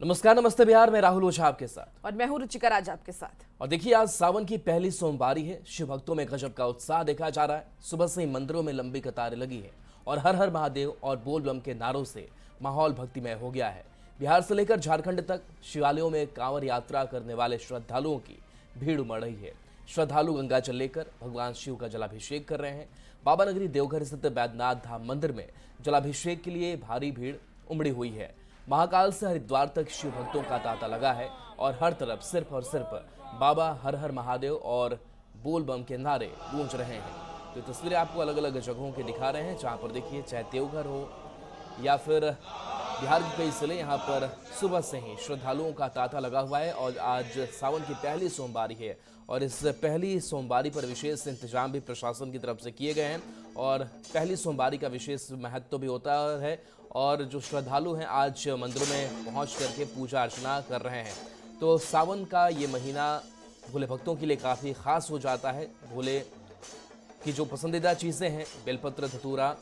नमस्कार, नमस्ते बिहार में राहुल ओझा आपके साथ। और मैं हूं रुचिका राज आपके साथ। और देखिए, आज सावन की पहली सोमवारी है। शिव भक्तों में गजब का उत्साह देखा जा रहा है। सुबह से ही मंदिरों में लंबी कतारें लगी है और हर हर महादेव और बोल बम के नारों से माहौल भक्तिमय हो गया है। बिहार से लेकर झारखंड तक शिवालयों में कांवड़ यात्रा करने वाले श्रद्धालुओं की भीड़ उमड़ रही है। श्रद्धालु गंगा जल लेकर भगवान शिव का जलाभिषेक कर रहे हैं। बाबा नगरी देवघर स्थित बैद्यनाथ धाम मंदिर में जलाभिषेक के लिए भारी भीड़ उमड़ी हुई है। महाकाल से हरिद्वार तक शिव भक्तों का तांता लगा है और हर तरफ सिर्फ और सिर्फ बाबा हर हर महादेव और बोल बम के नारे गूंज रहे हैं। तो तस्वीरें आपको अलग अलग जगहों की दिखा रहे हैं, जहां पर देखिए, चाहे देवघर हो या फिर बिहार के कई जिले, यहाँ पर सुबह से ही श्रद्धालुओं का तांता लगा हुआ है। और आज सावन की पहली सोमवारी है और इस पहली सोमवारी पर विशेष इंतजाम भी प्रशासन की तरफ से किए गए हैं और पहली सोमवारी का विशेष महत्व भी होता है। और जो श्रद्धालु हैं आज मंदिरों में पहुंच करके पूजा अर्चना कर रहे हैं। तो सावन का ये महीना भोले भक्तों के लिए काफ़ी खास हो जाता है। भोले की जो पसंदीदा चीज़ें हैं, बेलपत्र, धतूरा,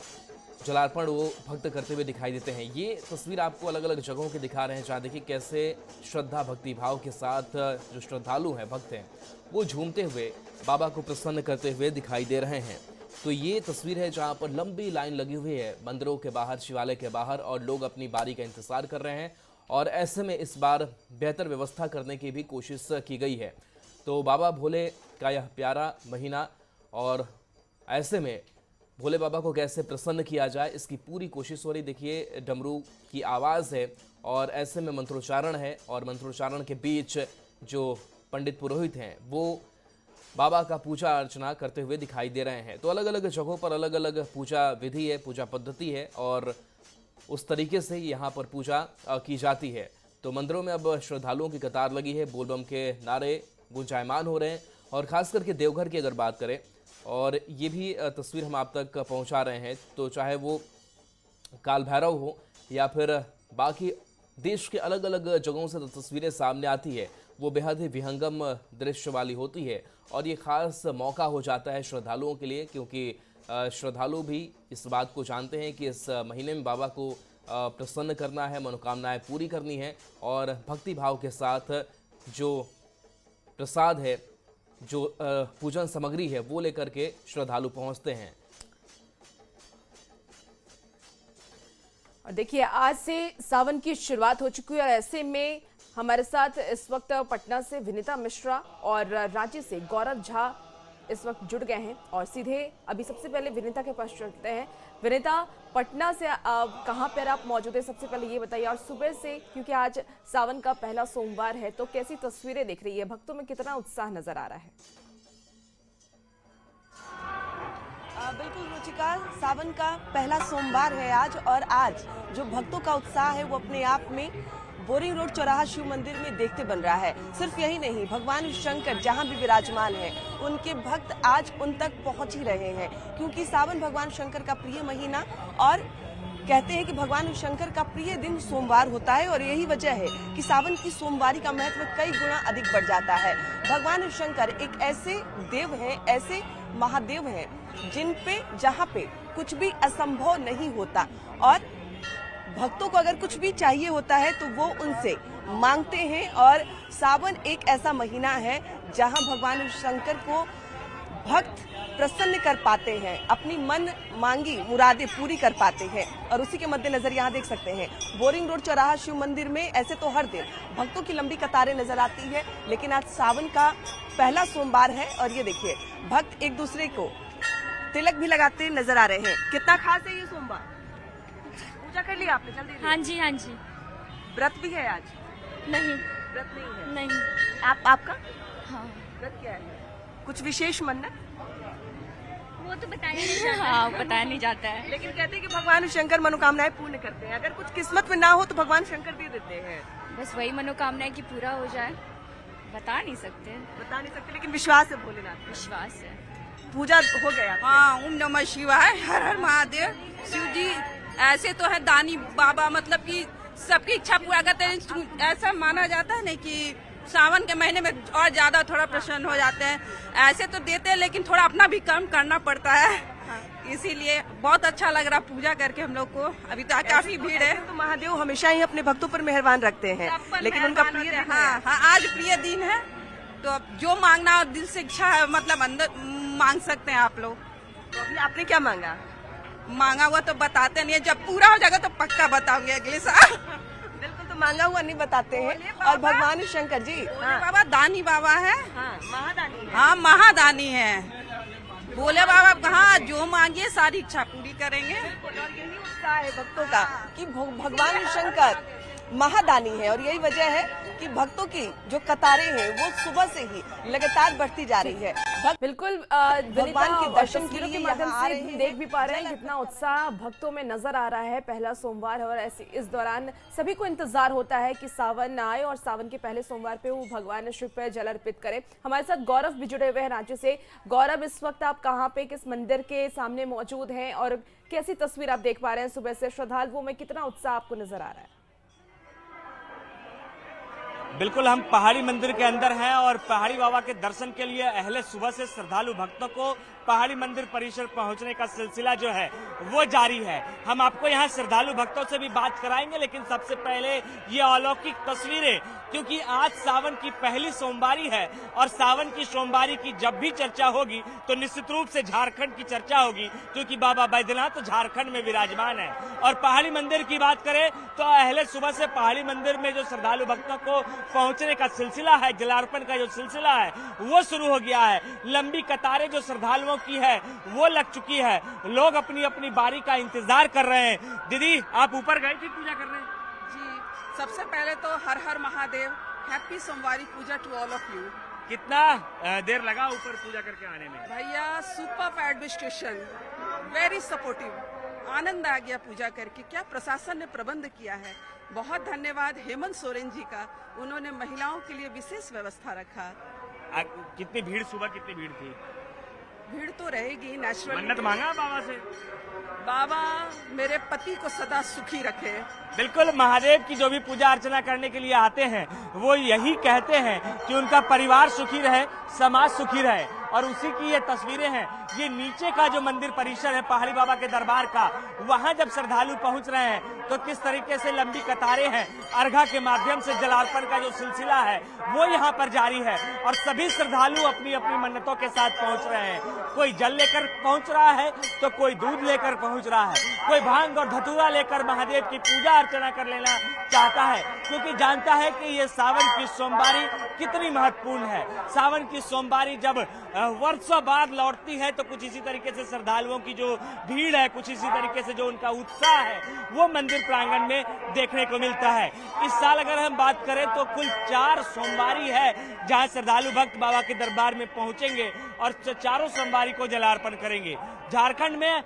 जलार्पण, वो भक्त करते हुए दिखाई देते हैं। ये तस्वीर आपको अलग अलग जगहों की दिखा रहे हैं, जहाँ देखिए कैसे श्रद्धा भक्ति भाव के साथ जो श्रद्धालु हैं, भक्त हैं, वो झूमते हुए बाबा को प्रसन्न करते हुए दिखाई दे रहे हैं। तो ये तस्वीर है जहाँ पर लंबी लाइन लगी हुई है मंदिरों के बाहर, शिवालय के बाहर, और लोग अपनी बारी का इंतजार कर रहे हैं। और ऐसे में इस बार बेहतर व्यवस्था करने की भी कोशिश की गई है। तो बाबा भोले का यह प्यारा महीना, और ऐसे में भोले बाबा को कैसे प्रसन्न किया जाए, इसकी पूरी कोशिश हो रही। देखिए, डमरू की आवाज़ है और ऐसे में मंत्रोच्चारण है, और मंत्रोच्चारण के बीच जो पंडित पुरोहित हैं वो बाबा का पूजा अर्चना करते हुए दिखाई दे रहे हैं। तो अलग अलग जगहों पर अलग अलग पूजा विधि है, पूजा पद्धति है, और उस तरीके से यहाँ पर पूजा की जाती है। तो मंदिरों में अब श्रद्धालुओं की कतार लगी है, बोलबम के नारे गुंजायमान हो रहे हैं। और ख़ास करके देवघर की अगर बात करें, और ये भी तस्वीर हम आप तक पहुँचा रहे हैं, तो चाहे वो काल भैरव हो या फिर बाकी देश के अलग अलग जगहों से तस्वीरें सामने आती है, वो बेहद ही विहंगम दृश्य वाली होती है। और ये ख़ास मौका हो जाता है श्रद्धालुओं के लिए, क्योंकि श्रद्धालु भी इस बात को जानते हैं कि इस महीने में बाबा को प्रसन्न करना है, मनोकामनाएं पूरी करनी है। और भक्ति भाव के साथ जो प्रसाद है, जो पूजन सामग्री है, वो लेकर के श्रद्धालु पहुंचते हैं। और देखिए, आज से सावन की शुरुआत हो चुकी है और ऐसे में हमारे साथ इस वक्त पटना से विनीता मिश्रा और रांची से गौरव झा इस वक्त जुड़ गए हैं। और सीधे अभी सबसे पहले विनीता के पास चलते हैं। विनीता, पटना से कहाँ पर आप मौजूद हैं, सबसे पहले ये बताइए। और सुबह से, क्योंकि आज सावन का पहला सोमवार है, तो कैसी तस्वीरें दिख रही है, भक्तों में कितना उत्साह नजर आ रहा है? बिल्कुल रुचिका, सावन का पहला सोमवार है आज, और आज जो भक्तों का उत्साह है वो अपने आप में बोरिंग रोड चौराहा शिव मंदिर में देखते बन रहा है। सिर्फ यही नहीं, भगवान शंकर जहां भी विराजमान है, उनके भक्त आज उन तक पहुंच ही रहे हैं, क्योंकि सावन भगवान शंकर का प्रिय महीना, और कहते हैं कि भगवान शंकर का प्रिय दिन सोमवार होता है। और यही वजह है कि सावन की सोमवारी का महत्व कई गुना अधिक बढ़ जाता है। भगवान शंकर एक ऐसे देव हैं, ऐसे महादेव हैं, जिन पे जहाँ पे कुछ भी असंभव नहीं होता, और भक्तों को अगर कुछ भी चाहिए होता है तो वो उनसे मांगते हैं। और सावन एक ऐसा महीना है जहाँ भगवान शंकर को भक्त प्रसन्न कर पाते हैं, अपनी मन मांगी मुरादें पूरी कर पाते हैं। और उसी के मद्देनजर यहाँ देख सकते हैं, बोरिंग रोड चौराहा शिव मंदिर में ऐसे तो हर दिन भक्तों की लंबी कतारें नजर आती है, लेकिन आज सावन का पहला सोमवार है और ये देखिए, भक्त एक दूसरे को तिलक भी लगाते नजर आ रहे हैं। कितना खास है ये सोमवार? पूजा कर लिया आपने? जल्दी? हाँ जी, हाँ जी। व्रत भी है आज? नहीं, व्रत नहीं है। नहीं। आपका? हाँ। व्रत क्या है? कुछ विशेष मन्नत? वो तो बताया नहीं जाता। हाँ, बताया नहीं जाता है। लेकिन कहते हैं कि भगवान शंकर मनोकामनाएं पूर्ण करते हैं। अगर कुछ किस्मत में ना हो तो भगवान शंकर दे देते हैं। बस वही मनोकामना की पूरा हो जाए, बता नहीं सकते। बता नहीं सकते, लेकिन विश्वास है भोलेनाथ पे। विश्वास है। पूजा हो गया? हाँ, ओम नमः शिवाय, हर हर महादेव। शिव जी ऐसे तो है दानी बाबा, मतलब कि सबकी इच्छा पूरा करते हैं। ऐसा माना जाता है नहीं कि सावन के महीने में और ज्यादा थोड़ा प्रसन्न हो जाते हैं। ऐसे तो देते हैं, लेकिन थोड़ा अपना भी कर्म करना पड़ता है। इसीलिए बहुत अच्छा लग रहा पूजा करके हम लोग को। अभी तो काफी भीड़ है। तो महादेव हमेशा ही अपने भक्तों पर मेहरबान रखते हैं, लेकिन उनका प्रिय दिन है। हाँ, आज प्रिय दिन है, तो अब जो मांगना दिल से इच्छा है मतलब अंदर मांग सकते हैं आप लोग। तो अभी आपने क्या मांगा? मांगा हुआ तो बताते नहीं है, जब पूरा हो जाएगा तो पक्का बताऊंगी अगले साल। बिल्कुल, तो मांगा हुआ नहीं बताते हैं। और भगवान शंकर जी बाबा दानी बाबा है, महादानी है। हाँ महादानी है। बोले बाबा कहाँ जो मांगिए सारी इच्छा पूरी करेंगे। और यही उत्साह है भक्तों का कि भगवान शंकर महादानी है, और यही वजह है कि भक्तों की जो कतारें हैं वो सुबह से ही लगातार बढ़ती जा रही है। बिल्कुल भगवान के दर्शन के के लिए माध्यम यहाँ आ से रहे हम हैं। देख भी पा रहे हैं कितना उत्साह भक्तों में नजर आ रहा है। पहला सोमवार है और ऐसे इस दौरान सभी को इंतजार होता है कि सावन आए और सावन के पहले सोमवार पे वो भगवान शिव पे जल अर्पित करें। हमारे साथ गौरव भी जुड़े हुए हैं रांची से। गौरव, इस वक्त आप कहाँ पे, किस मंदिर के सामने मौजूद हैं और कैसी तस्वीर आप देख पा रहे हैं सुबह से? श्रद्धालुओं में कितना उत्साह आपको नजर आ रहा है? बिल्कुल, हम पहाड़ी मंदिर के अंदर हैं और पहाड़ी बाबा के दर्शन के लिए अहले सुबह से श्रद्धालु भक्तों को पहाड़ी मंदिर परिसर पहुंचने का सिलसिला जो है वो जारी है। हम आपको यहाँ श्रद्धालु भक्तों से भी बात कराएंगे, लेकिन सबसे पहले ये अलौकिक तस्वीरें, क्योंकि आज सावन की पहली सोमवारी है और सावन की सोमवारी की जब भी चर्चा होगी तो निश्चित रूप से झारखंड की चर्चा होगी, क्योंकि बाबा बैद्यनाथ तो झारखंड में विराजमान है। और पहाड़ी मंदिर की बात करें तो अहले सुबह से पहाड़ी मंदिर में जो श्रद्धालु भक्तों को पहुंचने का सिलसिला है, जलार्पण का जो सिलसिला है वो शुरू हो गया है। लंबी कतारें जो श्रद्धालुओं की है वो लग चुकी है। लोग अपनी अपनी बारी का इंतजार कर रहे हैं। दीदी, आप ऊपर गए थी पूजा करने? जी, सबसे पहले तो हर हर महादेव, हैप्पी सोमवारी पूजा टू ऑल ऑफ यू। कितना देर लगा ऊपर पूजा करके आने में? भैया सुपर एडमिनिस्ट्रेशन, वेरी सपोर्टिव, आनंद आ गया पूजा करके। क्या प्रशासन ने प्रबंध किया है, बहुत धन्यवाद हेमंत सोरेन जी का, उन्होंने महिलाओं के लिए विशेष व्यवस्था रखा। कितनी भीड़, सुबह कितनी भीड़ थी? भीड़ तो रहेगी नेचुरल। मन्नत मांगा बाबा से? बाबा मेरे पति को सदा सुखी रखे। बिल्कुल, महादेव की जो भी पूजा अर्चना करने के लिए आते हैं वो यही कहते हैं कि उनका परिवार सुखी रहे, समाज सुखी रहे, और उसी की ये तस्वीरें हैं। ये नीचे का जो मंदिर परिसर है पहाड़ी बाबा के दरबार का, वहां जब श्रद्धालु पहुंच रहे हैं तो किस तरीके से लंबी कतारें हैं। अर्घा के माध्यम से जलार्पण का जो सिलसिला है वो यहाँ पर जारी है और सभी श्रद्धालु अपनी अपनी मन्नतों के साथ पहुंच रहे हैं। कोई जल लेकर पहुंच रहा है तो कोई दूध लेकर पहुंच रहा है, कोई भांग और धतूरा लेकर महादेव की पूजा अर्चना कर लेना चाहता है, क्योंकि जानता है कि ये सावन की सोमवारी कितनी महत्वपूर्ण है। सावन की सोमवारी जब वर्षों बाद लौटती है तो कुछ इसी तरीके से श्रद्धालुओं की जो भीड़ है, कुछ इसी तरीके से जो उनका उत्साह है वो मंदिर प्रांगण में देखने को मिलता है। इस साल अगर हम बात करें तो कुल 4 सोमवारी है जहां श्रद्धालु भक्त बाबा के दरबार में पहुंचेंगे और चारों सोमवारी को जलार्पण करेंगे। झारखंड में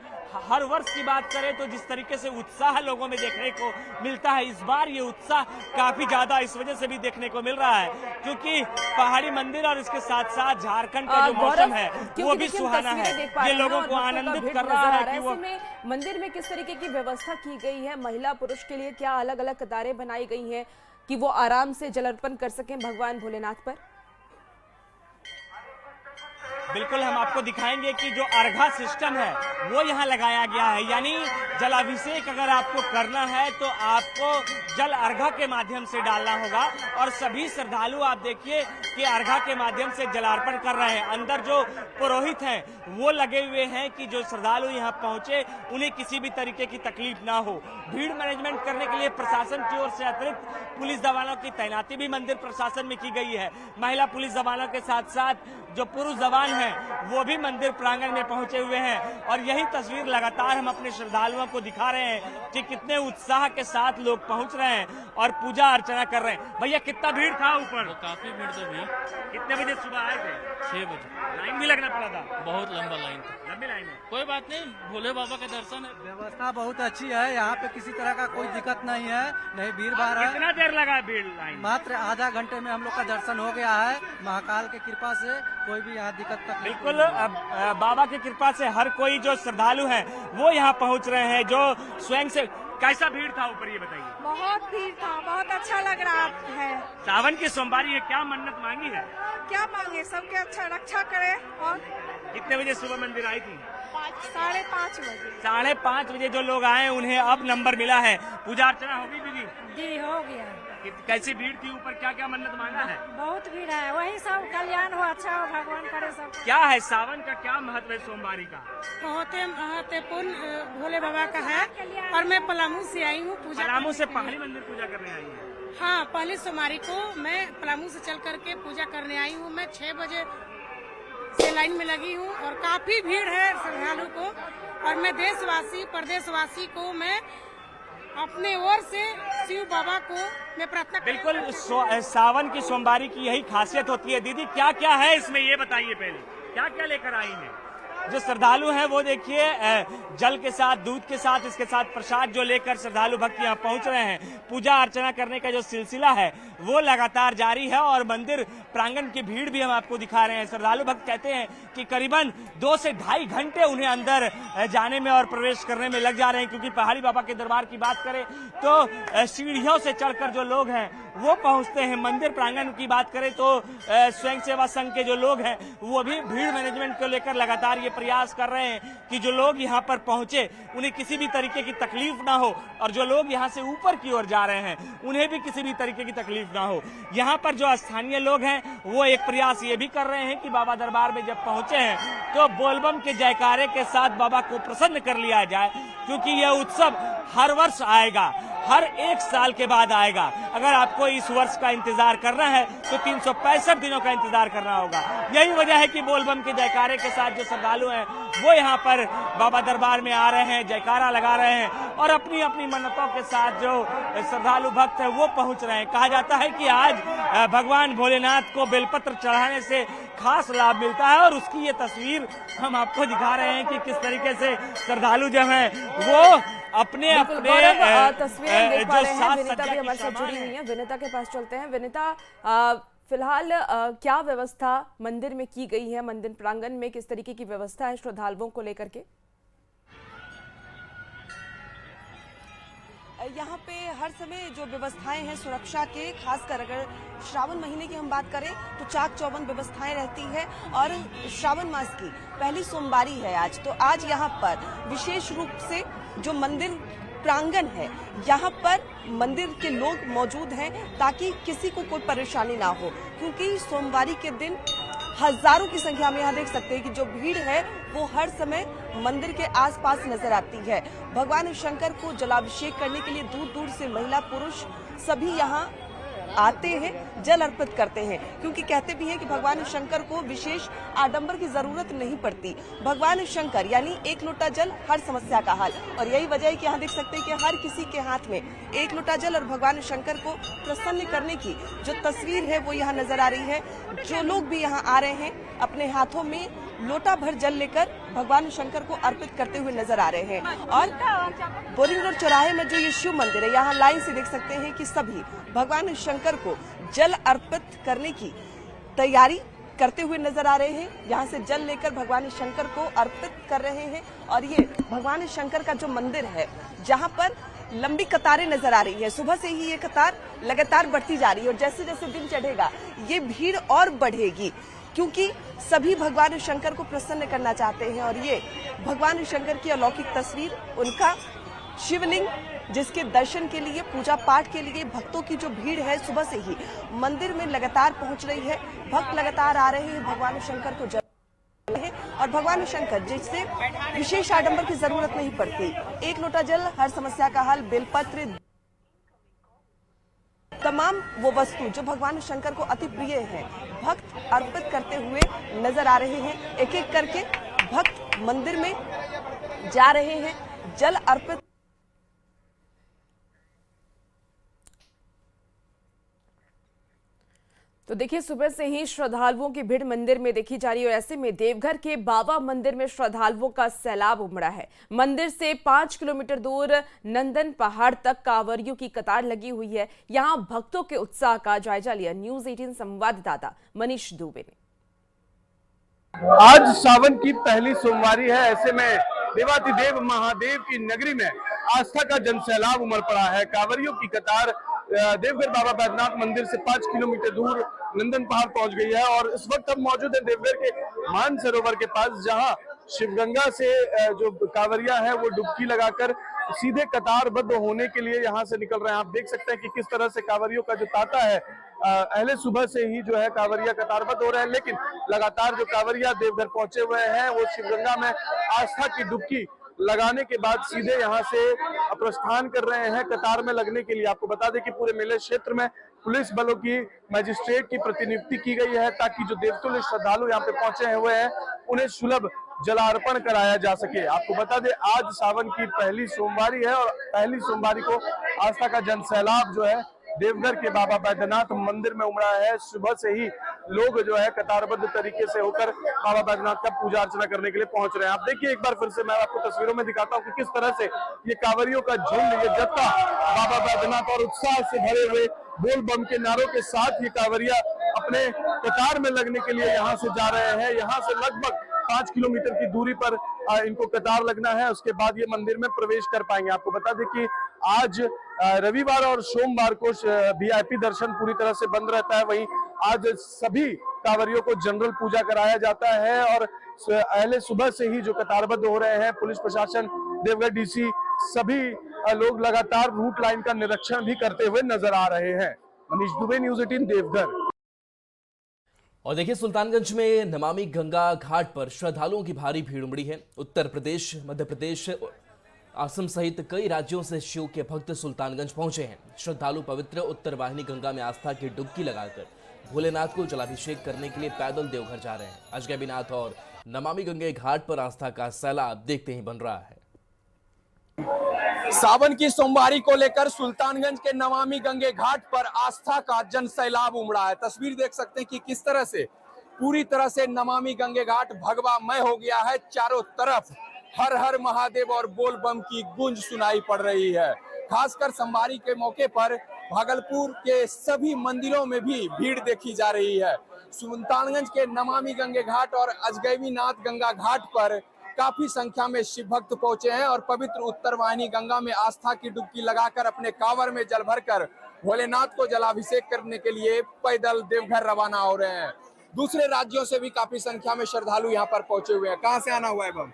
हर वर्ष की बात करें तो जिस तरीके से उत्साह लोगों में देखने को मिलता है, इस बार ये उत्साह काफी ज्यादा इस वजह से भी देखने को मिल रहा है क्योंकि पहाड़ी मंदिर और इसके साथ साथ झारखंड का जो मौसम है वो भी सुहाना है। ये लोगों को आनंदित कर रहा है कि वो मंदिर में किस तरीके की व्यवस्था की गई है, महिला पुरुष के लिए क्या अलग अलग कतारें बनाई गई हैं कि वो आराम से जल अर्पण कर सकें भगवान भोलेनाथ पर। बिल्कुल, हम आपको दिखाएंगे कि जो अर्घा सिस्टम है वो यहाँ लगाया गया है, यानी जलाभिषेक अगर आपको करना है तो आपको जल अर्घा के माध्यम से डालना होगा और सभी श्रद्धालु आप देखिए कि अर्घा के माध्यम से जलार्पण कर रहे हैं। अंदर जो पुरोहित हैं वो लगे हुए हैं कि जो श्रद्धालु यहाँ पहुंचे उन्हें किसी भी तरीके की तकलीफ ना हो। भीड़ मैनेजमेंट करने के लिए प्रशासन की ओर से अतिरिक्त पुलिस जवानों की तैनाती भी मंदिर प्रशासन में की गई है। महिला पुलिस जवानों के साथ साथ जो पुरुष जवान हैं वो भी मंदिर प्रांगण में पहुंचे हुए हैं और यही तस्वीर लगातार हम अपने श्रद्धालुओं को दिखा रहे हैं कि कितने उत्साह के साथ लोग पहुंच रहे हैं और पूजा अर्चना कर रहे हैं। भैया, कितना भीड़ था ऊपर? तो काफी भीड़ तो भैया। कितने बजे सुबह आए थे? 6 बजे। लाइन भी लगना पड़ा था? बहुत लंबा लाइन था। लंबी लाइन है? कोई बात नहीं, भोले बाबा का दर्शन है। व्यवस्था बहुत अच्छी है, यहाँ पे किसी तरह का कोई दिक्कत नहीं है, नहीं भीड़ भाड़ है। कितना देर लगा भीड़ लाइन? मात्र आधा घंटे में हम लोग का दर्शन हो गया है। महाकाल की कृपा से कोई भी यहाँ दिक्कत तक बिल्कुल, बाबा की कृपा से हर कोई जो श्रद्धालु है वो यहाँ पहुँच रहे हैं। जो स्वयं से कैसा भीड़ था ऊपर ये बताइए? बहुत भीड़ था, बहुत अच्छा लग रहा है। सावन की सोमवारी है, क्या मन्नत मांगी है? क्या मांगे, सबके अच्छा रक्षा करे। और कितने बजे सुबह मंदिर आई थी? 5:30 बजे। 5:30 बजे जो लोग आए उन्हें अब नंबर मिला है। पूजा अर्चना होगी दीदी? जी हो गया। कैसी भीड़ थी? ऊपर क्या क्या मन्नत मांगा है? बहुत भीड़ है, वही सब कल्याण हो, अच्छा हो, भगवान करे सब। क्या है सावन का क्या महत्व है सोमवारी का? बहुत महत्वपूर्ण भोले बाबा का है। और मैं पलामू से आई हूँ पूजा। पलामू से पहाड़ी मंदिर पूजा करने आई है? हाँ, पहली सोमवारी को मैं पलामू से चल करके पूजा करने आई हूँ। मैं 6 बजे से लाइन में लगी हूँ और काफी भीड़ है श्रद्धालु को। और मैं देशवासी प्रदेशवासी को मैं अपने ओर से शिव बाबा को मैं प्रार्थना। बिल्कुल सावन की सोमवारी की यही खासियत होती है। दीदी क्या क्या है इसमें ये बताइए, पहले क्या क्या लेकर आई हैं? जो श्रद्धालु हैं वो देखिए जल के साथ, दूध के साथ, इसके साथ प्रसाद जो लेकर श्रद्धालु भक्त यहाँ पहुंच रहे हैं। पूजा अर्चना करने का जो सिलसिला है वो लगातार जारी है और मंदिर प्रांगण की भीड़ भी हम आपको दिखा रहे हैं। श्रद्धालु भक्त कहते हैं कि करीबन 2 से ढाई घंटे उन्हें अंदर जाने में और प्रवेश करने में लग जा रहे हैं, क्योंकि पहाड़ी बाबा के दरबार की बात करें तो सीढ़ियों से चढ़कर जो लोग हैं वो पहुंचते हैं। मंदिर प्रांगण की बात करें तो स्वयं सेवा संघ के जो लोग हैं वो भी भीड़ मैनेजमेंट को लेकर लगातार ये प्रयास कर रहे हैं कि जो लोग यहाँ पर पहुंचे उन्हें किसी भी तरीके की तकलीफ ना हो, और जो लोग यहाँ से ऊपर की ओर जा रहे हैं उन्हें भी किसी भी तरीके की तकलीफ ना हो। यहाँ पर जो स्थानीय लोग हैं वो एक प्रयास ये भी कर रहे हैं कि बाबा दरबार में जब पहुंचे हैं तो बोलबम के जयकारे के साथ बाबा को प्रसन्न कर लिया जाए, क्योंकि यह उत्सव हर वर्ष आएगा, हर 1 साल के बाद आएगा। अगर आपको इस वर्ष का इंतजार करना है तो 365 दिनों का इंतजार करना होगा। यही वजह है कि बोलबम के जयकारे के साथ जो श्रद्धालु हैं वो यहाँ पर बाबा दरबार में आ रहे हैं, जयकारा लगा रहे हैं और अपनी अपनी मन्नतों के साथ जो श्रद्धालु भक्त है वो पहुंच रहे हैं। कहा जाता है कि आज भगवान भोलेनाथ को बेलपत्र चढ़ाने से खास लाभ मिलता है और उसकी ये तस्वीर हम आपको दिखा रहे हैं कि किस तरीके से श्रद्धालु जो हैं वो अपने तस्वीरें देख पा रहे हैं। विनीता भी हमारे साथ जुड़ी हुई है, विनीता के पास चलते हैं। विनीता, फिलहाल क्या व्यवस्था मंदिर में की गई है? मंदिर प्रांगण में किस तरीके की व्यवस्था है श्रद्धालुओं को लेकर के? यहाँ पे हर समय जो व्यवस्थाएं हैं सुरक्षा के, खासकर अगर श्रावण महीने की हम बात करें तो चाक चौबंद व्यवस्थाएं रहती है। और श्रावण मास की पहली सोमवारी है आज, तो आज यहाँ पर विशेष रूप से जो मंदिर प्रांगण है यहाँ पर मंदिर के लोग मौजूद हैं ताकि किसी को कोई परेशानी ना हो, क्योंकि सोमवारी के दिन हजारों की संख्या में यहाँ देख सकते हैं कि जो भीड़ है वो हर समय मंदिर के आसपास नजर आती है। भगवान शंकर को जलाभिषेक करने के लिए दूर दूर से महिला पुरुष सभी यहाँ आते हैं, जल अर्पित करते हैं, क्योंकि कहते भी हैं कि भगवान शंकर को विशेष आडंबर की जरूरत नहीं पड़ती। भगवान शंकर यानी 1 लोटा जल, हर समस्या का हल। और यही वजह है कि यहाँ देख सकते हैं कि हर किसी के हाथ में 1 लोटा जल और भगवान शंकर को प्रसन्न करने की जो तस्वीर है वो यहाँ नजर आ रही है। जो लोग भी यहाँ आ रहे हैं अपने हाथों में लोटा भर जल लेकर भगवान शंकर को अर्पित करते हुए नजर आ रहे हैं। और बोरिंग रोड चौराहे में जो ये शिव मंदिर है यहाँ लाइन से देख सकते हैं कि सभी भगवान शंकर को जल अर्पित करने की तैयारी करते हुए नजर आ रहे हैं। यहाँ से जल लेकर भगवान शंकर को अर्पित कर रहे हैं। और ये भगवान शंकर का जो मंदिर है जहाँ पर लंबी कतारें नजर आ रही है, सुबह से ही ये कतार लगातार बढ़ती जा रही है और जैसे जैसे दिन चढ़ेगा ये भीड़ और बढ़ेगी, क्योंकि सभी भगवान शंकर को प्रसन्न करना चाहते हैं। और ये भगवान शंकर की अलौकिक तस्वीर, उनका शिवलिंग जिसके दर्शन के लिए, पूजा पाठ के लिए भक्तों की जो भीड़ है सुबह से ही मंदिर में लगातार पहुंच रही है। भक्त लगातार आ रहे हैं भगवान शंकर को जल है और भगवान शंकर जिससे विशेष आडंबर की जरूरत नहीं पड़ती। 1 लोटा जल, हर समस्या का हल, बेलपत्र, तमाम वो वस्तु जो भगवान शंकर को अति प्रिय है भक्त अर्पित करते हुए नजर आ रहे हैं। एक एक करके भक्त मंदिर में जा रहे हैं जल अर्पित। तो देखिए सुबह से ही श्रद्धालुओं की भीड़ मंदिर में देखी जा रही है और ऐसे में देवघर के बाबा मंदिर में श्रद्धालुओं का सैलाब उमड़ा है। मंदिर से 5 किलोमीटर दूर नंदन पहाड़ तक कांवरियों की कतार लगी हुई है। यहां भक्तों के उत्साह का जायजा लिया न्यूज़ 18 संवाददाता मनीष दुबे ने। आज सावन की पहली सोमवारी है, ऐसे में देवाधिदेव महादेव की नगरी में आस्था का जनसैलाब उमड़ पड़ा है। कांवरियों की कतार देवघर बाबा बैद्यनाथ मंदिर से 5 किलोमीटर दूर नंदन पहाड़ पहुंच गई है और इस वक्त हम मौजूद हैं देवघर के मानसरोवर के पास, जहां शिवगंगा से जो कांवरिया है वो डुबकी लगाकर सीधे कतारबद्ध होने के लिए यहाँ से निकल रहे हैं। आप देख सकते हैं कि किस तरह से कांवरियों का जो तांता है, पहले सुबह से ही जो है कांवरिया कतारबद्ध हो रहे हैं, लेकिन लगातार जो कांवरिया देवघर पहुंचे हुए हैं वो शिवगंगा में आस्था की डुबकी लगाने के बाद सीधे यहाँ से प्रस्थान कर रहे हैं कतार में लगने के लिए। आपको बता दें कि पूरे मेले क्षेत्र में पुलिस बलों की, मजिस्ट्रेट की प्रतिनियुक्ति की गई है ताकि जो देवतुल्य श्रद्धालु यहाँ पे पहुंचे हुए हैं उन्हें सुलभ जलार्पण कराया जा सके। आपको बता दें आज सावन की पहली सोमवारी है और पहली सोमवारी को आस्था का जनसैलाब जो है देवघर के बाबा बैद्यनाथ मंदिर में उमड़ा है। सुबह से ही लोग जो है कतारबद्ध तरीके से होकर बाबा बैद्यनाथ का पूजा अर्चना करने के लिए पहुंच रहे हैं। आप देखिए एक बार फिर से मैं आपको तस्वीरों में दिखाता हूं कि किस तरह से ये कांवरियों का झुंड, ये जत्था बाबा बैद्यनाथ और उत्साह से भरे हुए बोल बम के नारों के साथ ये कांवरिया अपने कतार में लगने के लिए यहाँ से जा रहे हैं। यहाँ से लगभग 5 किलोमीटर की दूरी पर इनको कतार लगना है, उसके बाद ये मंदिर में प्रवेश कर पाएंगे। आपको बता दें कि आज रविवार और सोमवार को वीआईपी दर्शन पूरी तरह से बंद रहता है, वहीं आज सभी कांवरियों को जनरल पूजा कराया जाता है और पहले सुबह से ही जो कतारबद्ध हो रहे हैं, पुलिस प्रशासन, देवघर डीसी, सभी लोग लगातार रूट लाइन का निरीक्षण भी करते हुए नजर आ रहे हैं। मनीष दुबे, न्यूज़ 18 देवघर। और देखिए सुल्तानगंज में नमामि गंगा घाट पर श्रद्धालुओं की भारी भीड़ उमड़ी है। उत्तर प्रदेश, मध्य प्रदेश, असम सहित कई राज्यों से शिव के भक्त सुल्तानगंज पहुंचे हैं। श्रद्धालु पवित्र उत्तर वाहिनी गंगा में आस्था की डुबकी लगाकर भोलेनाथ को जलाभिषेक करने के लिए पैदल देवघर जा रहे हैं। अजगैबीनाथ और नमामि गंगे घाट पर आस्था का सैलाब देखते ही बन रहा है। सावन की सोमवारी को लेकर सुल्तानगंज के नमामि गंगे घाट पर आस्था का जन सैलाब उमड़ा है। तस्वीर देख सकते हैं कि किस तरह से पूरी तरह से नमामि गंगे घाट भगवामय हो गया है। चारों तरफ हर हर महादेव और बोल बम की गूंज सुनाई पड़ रही है। खासकर सोमवारी के मौके पर भागलपुर के सभी मंदिरों में भी भीड़ देखी जा रही है। सुल्तानगंज के नमामि गंगे घाट और अजगैबीनाथ गंगा घाट पर काफी संख्या में शिव भक्त पहुंचे हैं और पवित्र उत्तर वाहिनी गंगा में आस्था की डुबकी लगाकर अपने कांवर में जल भरकर भोलेनाथ को जलाभिषेक करने के लिए पैदल देवघर रवाना हो रहे हैं। दूसरे राज्यों से भी काफी संख्या में श्रद्धालु यहाँ पर पहुंचे हुए हैं। कहाँ से आना हुआ है बम?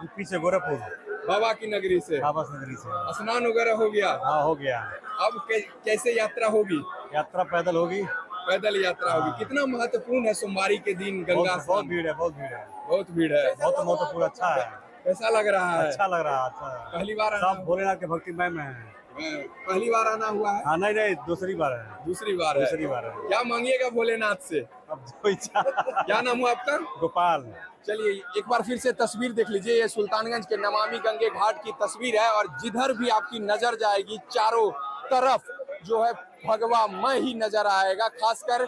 यूपी से, गोरखपुर, बाबा की नगरी से। बाबा की नगरी से। स्नान वगैरह हो गया? हाँ हो गया। अब कैसे यात्रा होगी? यात्रा पैदल होगी। पैदल यात्रा होगी। कितना महत्वपूर्ण है सोमवारी के दिन गंगा? बहुत भीड़ है, बहुत भीड़ है, बहुत भीड़ है। बहुत महत्वपूर्ण। अच्छा है। कैसा लग रहा है? अच्छा लग रहा है। अच्छा है। पहली बार सब भोलेनाथ के भक्तिमय में है। पहली बार आना हुआ है? हाँ, नहीं, दूसरी बार है। दूसरी बार है। दूसरी बार है। क्या मांगिएगा भोलेनाथ से? अब जो इच्छा। क्या नाम हुआ आपका? गोपाल। चलिए एक बार फिर से तस्वीर देख लीजिए। ये सुल्तानगंज के नमामि गंगे घाट की तस्वीर है और जिधर भी आपकी नजर जाएगी चारों तरफ जो है भगवामय ही नजर आएगा। खासकर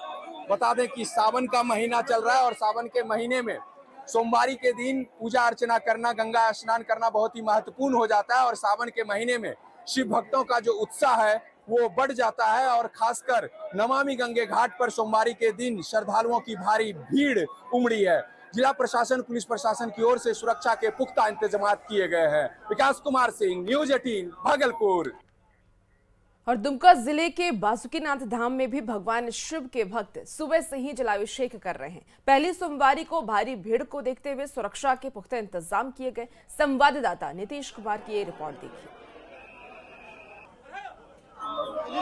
बता दें कि सावन का महीना चल रहा है और सावन के महीने में सोमवारी के दिन पूजा अर्चना करना, गंगा स्नान करना बहुत ही महत्वपूर्ण हो जाता है और सावन के महीने में शिव भक्तों का जो उत्साह है वो बढ़ जाता है और खासकर नमामि गंगे घाट पर सोमवारी के दिन श्रद्धालुओं की भारी भीड़ उमड़ी है। जिला प्रशासन, पुलिस प्रशासन की ओर से सुरक्षा के पुख्ता इंतजाम किए गए हैं। विकास कुमार सिंह, न्यूज़ 18 भागलपुर। और दुमका जिले के बासुकीनाथ धाम में भी भगवान शिव के भक्त सुबह से ही जलाभिषेक कर रहे हैं। पहली सोमवारी को भारी भीड़ को देखते हुए सुरक्षा के पुख्ता इंतजाम किए गए। संवाददाता नीतीश कुमार की ये रिपोर्ट देखिए।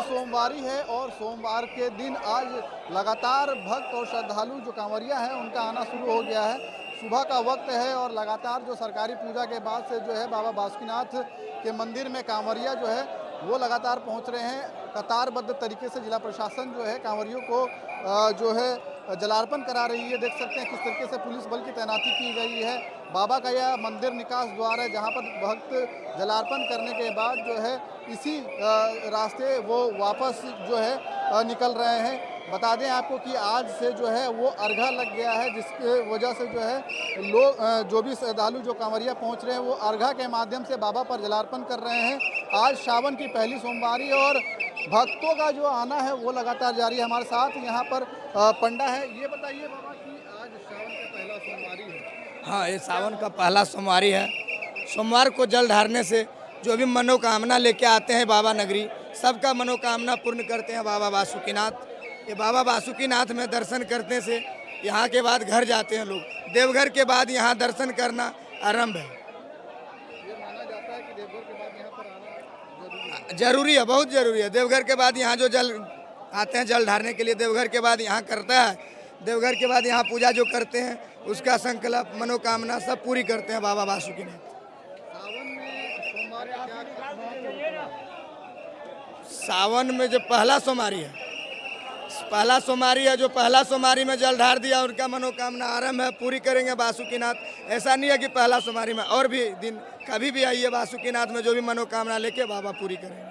सोमवारी है और सोमवार के दिन आज लगातार भक्त और श्रद्धालु जो कांवरिया हैं उनका आना शुरू हो गया है। सुबह का वक्त है और लगातार जो सरकारी पूजा के बाद से जो है बाबा बासुकीनाथ के मंदिर में कांवरिया जो है वो लगातार पहुंच रहे हैं। कतारबद्ध तरीके से जिला प्रशासन जो है कांवरियों को जो है जलार्पण करा रही है। देख सकते हैं किस तरीके से पुलिस बल की तैनाती की गई है। बाबा का यह मंदिर निकास द्वार है जहां पर भक्त जलार्पण करने के बाद जो है इसी रास्ते वो वापस जो है निकल रहे हैं। बता दें आपको कि आज से जो है वो अर्घा लग गया है, जिसके वजह से जो है लोग जो भी श्रद्धालु जो कांवरिया पहुंच रहे हैं वो अर्घा के माध्यम से बाबा पर जलार्पण कर रहे हैं। आज सावन की पहली सोमवारी और भक्तों का जो आना है वो लगातार जारी है। हमारे साथ यहाँ पर पंडा है। ये बताइए बाबा कि आज सावन का पहला सोमवारी है। हाँ, ये सावन का पहला सोमवारी है। सोमवार को जल ढारने से जो भी मनोकामना लेके आते हैं बाबा नगरी, सबका मनोकामना पूर्ण करते हैं बाबा बासुकीनाथ। ये बाबा बासुकीनाथ में दर्शन करने से यहाँ के बाद घर जाते हैं लोग। देवघर के बाद यहाँ दर्शन करना आरंभ है। ये माना जाता है कि देवघर के बाद यहाँ पर आना जरूरी है, बहुत जरूरी है। देवघर के बाद यहाँ जो जल आते हैं जल ढारने के लिए, देवघर के बाद यहाँ करता है, देवघर के बाद यहाँ पूजा जो करते हैं उसका संकल्प मनोकामना सब पूरी करते हैं बाबा बासुकीनाथ। सावन में जो पहला सोमवारी है, जो पहला सोमवारी में जल ढार दिया उनका मनोकामना आरंभ है, पूरी करेंगे बासुकीनाथ। ऐसा नहीं है कि पहला सोमवारी में, और भी दिन कभी भी आइए बासुकीनाथ में, जो भी मनोकामना लेके बाबा पूरी करेंगे।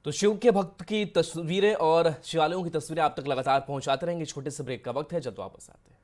तो शिव के भक्त की तस्वीरें और शिवालयों की तस्वीरें आप तक लगातार पहुंचाते रहेंगे। छोटे से ब्रेक का वक्त है, जब वापस आते हैं।